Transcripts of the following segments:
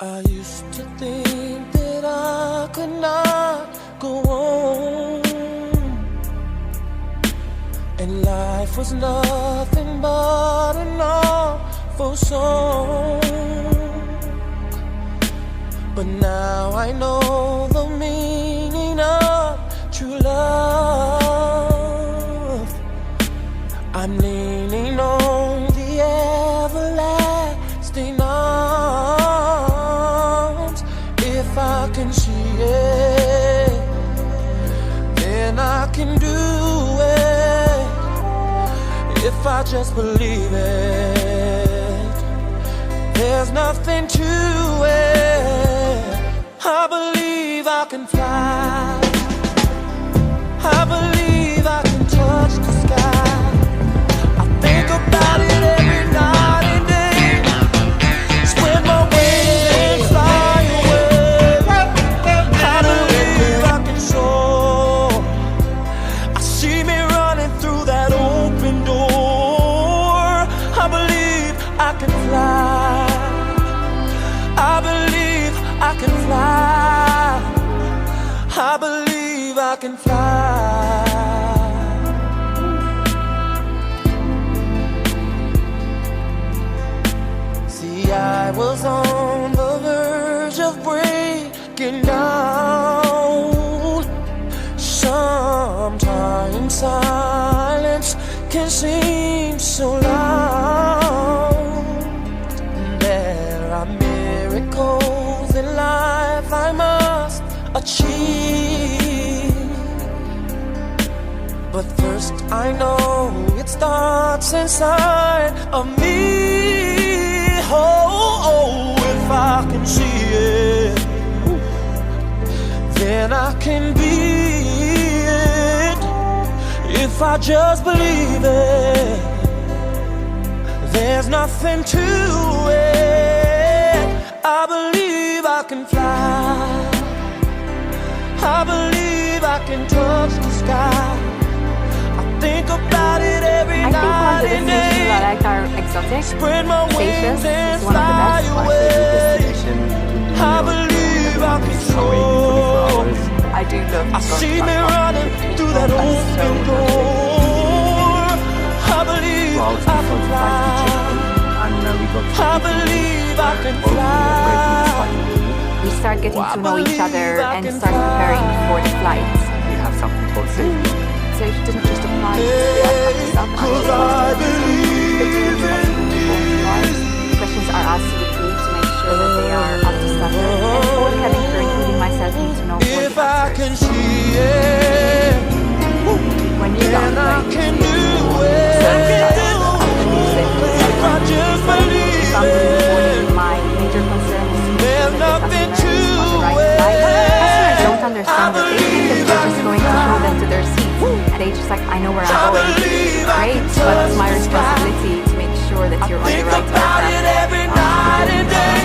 I used to think that I could not go on, and life was nothing but an awful song. But now I know the meaning of true love. I'm leaning on the everlasting arms. If I can see it, then I can do it. If I just believe it, there's nothing to it. I believe I can fly. I believe I can touch the sky. I think about it every night and day. Spread my wings and fly away. I believe I can soar. I see me running through that open door. I believe I can fly. I believe I can fly. I believe I can fly. See, I was on the verge of breaking down. Sometimes silence can seem so loud. There are miracles in life I must achieve. But first I know it starts inside of me. Oh, if I can see it, then I can be it. If I just believe it, there's nothing to it. I believe I can fly. I believe I can touch the sky. I think about it every night and day. I like our exotic. Spread my wings and is one of the fly best. away. I believe I can soar. I do love I see me running through that open door. I believe I can fly. I believe I can fly. We start getting to know each other and start preparing for the flights. We have something called safety. So it doesn't just apply to the aircraft itself. Cause I believe in Questions are asked to the crew to make sure that they are up to standard. And all cabin crew, including myself, need to know all if the I can answers. see it, When you then got I right, can do if I just believe it. my major concern is to make There's sure that nothing the customer is on the right to flight. it. Customers don't understand that they think that we're just going to show them to their seats, and they just like, I know where I'm going. Great, but it's my responsibility to make sure that you're on the Think right about it aircraft. every night and day.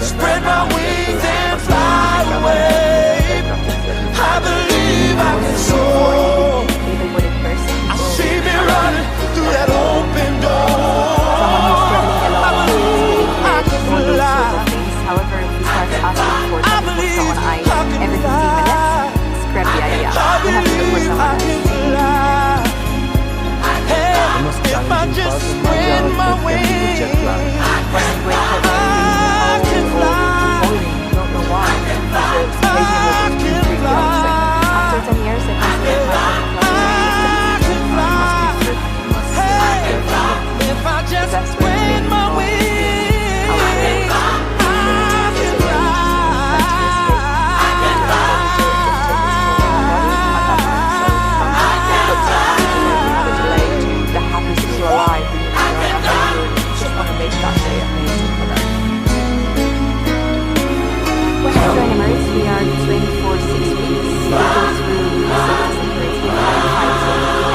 Spread my wings and fly away. I believe I can soar. Even with in person. I see me running through that open Someone who's door. struggling alone, I can all those fly. sorts of things. However, if we start asking for I something from believe someone I can every 15 fly. minutes, scrap the idea. I We have to look for believe I someone can else. fly. Hey, if I just spread my wings, Wasn't great for me. I can fly. Don't know why. Because I can fly. after 10 years, I consider myself I can fly. Hey, if I just spread my wings, I can the happiest to alive. Just want to make that day amazing for them. When I join Emirates, we are trained for 6 weeks. We go through safety security and health services.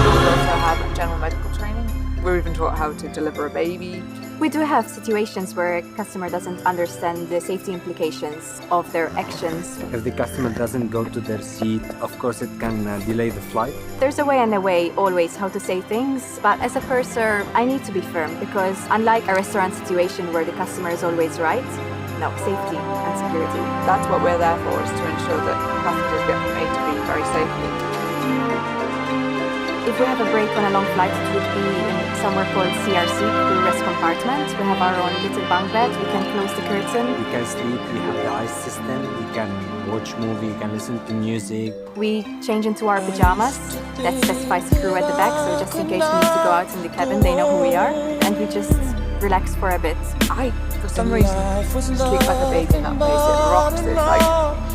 We also have general medical training. We're even taught how to deliver a baby. We do have situations where a customer doesn't understand the safety implications of their actions. If the customer doesn't go to their seat, of course it can delay the flight. There's a way and a way always how to say things, but as a purser, I need to be firm because unlike a restaurant situation where the customer is always right, no, safety and security. That's what we're there for, is to ensure that passengers get from A to B very safely. If we have a break on a long flight, it would be in somewhere called CRC, crew rest compartment. We have our own little bunk bed, we can close the curtain. You can sleep, we have the ice system, you can watch movie, you can listen to music. We change into our pajamas, that specifies crew at the back, so just in case we need to go out in the cabin, they know who we are, and we just relax for a bit. I, for some reason, sleep like a baby in that place. It rocks, it's like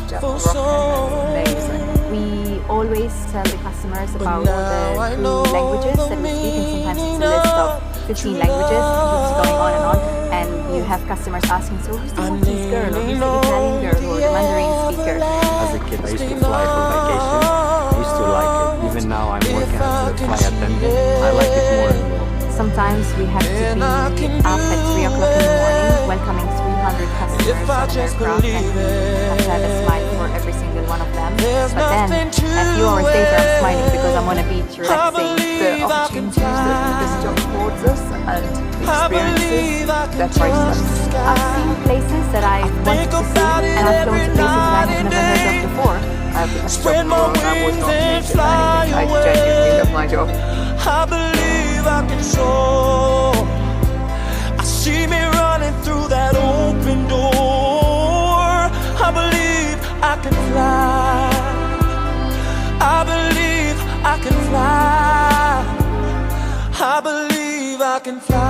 gentle rocking, it's amazing. We always tell the customers about all the crew languages that we speak, and sometimes it's a list of 15 languages, what's going on, and you have customers asking, so who's the Maltese girl, or who's the Italian girl, or the Mandarin speaker? As a kid, I used to fly for vacation. I used to like it. Even now I'm working as a flight attendant. I like it more and more. Sometimes we have to be up at 3 o'clock in the morning, welcoming 300 customers on aircraft, and we have to have a smile for every single one of them. But then, a few hours later, I'm smiling because I'm on a beach relaxing. The opportunities that this job affords us and the experiences, they're priceless. I've seen places that I wanted to see, and I've flown to places that I've never heard of before. Spread my wings and fly away. I genuinely love my job. I believe I can soar. I see me running through that open door. I believe I can fly. I believe I can fly. I believe I can fly.